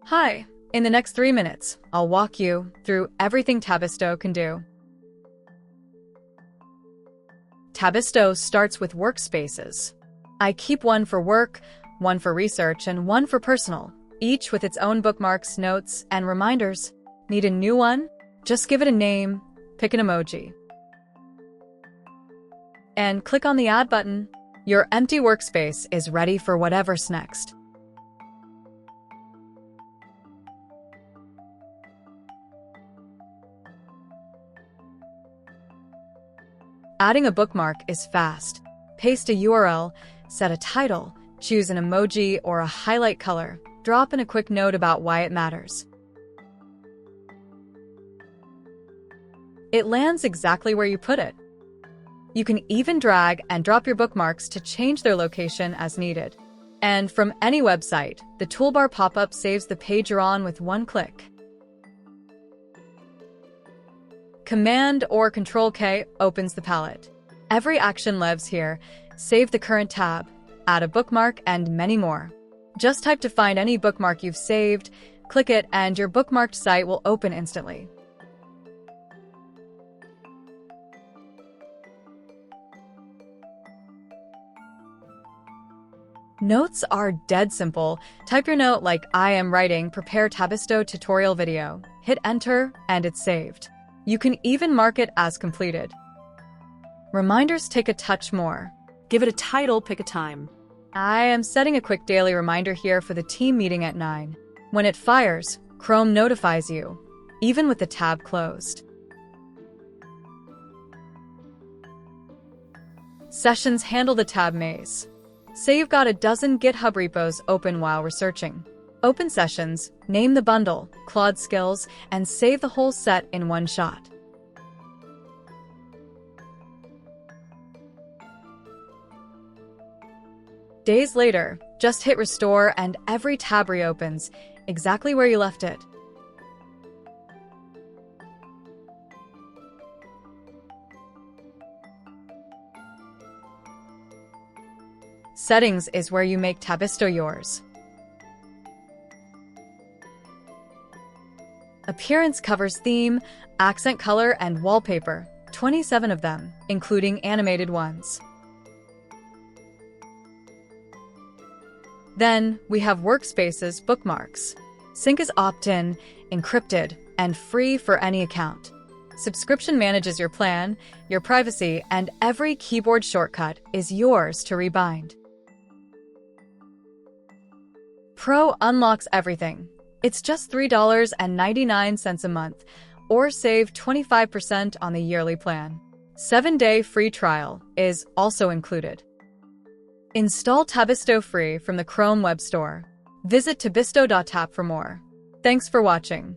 Hi, in the next 3 minutes, I'll walk you through everything Tabisto can do. Tabisto starts with Workspaces. I keep one for work, one for research, and one for personal, each with its own bookmarks, notes, and reminders. Need a new one? Just give it a name, pick an emoji, and click on the Add button. Your empty workspace is ready for whatever's next. Adding a bookmark is fast. Paste a URL, set a title, choose an emoji or a highlight color, drop in a quick note about why it matters. It lands exactly where you put it. You can even drag and drop your bookmarks to change their location as needed. And from any website, the toolbar pop-up saves the page you're on with one click. Command or Control-K opens the palette. Every action lives here. Save the current tab, add a bookmark, and many more. Just type to find any bookmark you've saved, click it, and your bookmarked site will open instantly. Notes are dead simple. Type your note like I am writing, prepare Tabisto tutorial video, hit enter, and it's saved. You can even mark it as completed. Reminders take a touch more. Give it a title, pick a time. I am setting a quick daily reminder here for the team meeting at 9. When it fires, Chrome notifies you, even with the tab closed. Sessions handle the tab maze. Say you've got a dozen GitHub repos open while researching. Open Sessions, name the bundle, Claude Skills, and save the whole set in one shot. Days later, just hit Restore and every tab reopens, exactly where you left it. Settings is where you make Tabisto yours. Appearance covers theme, accent color, and wallpaper, 27 of them, including animated ones. Then, we have Workspaces bookmarks. Sync is opt-in, encrypted, and free for any account. Subscription manages your plan, your privacy, and every keyboard shortcut is yours to rebind. Pro unlocks everything. It's just $3.99 a month, or save 25% on the yearly plan. 7-day free trial is also included. Install Tabisto free from the Chrome Web Store. Visit tabisto.tap for more. Thanks for watching.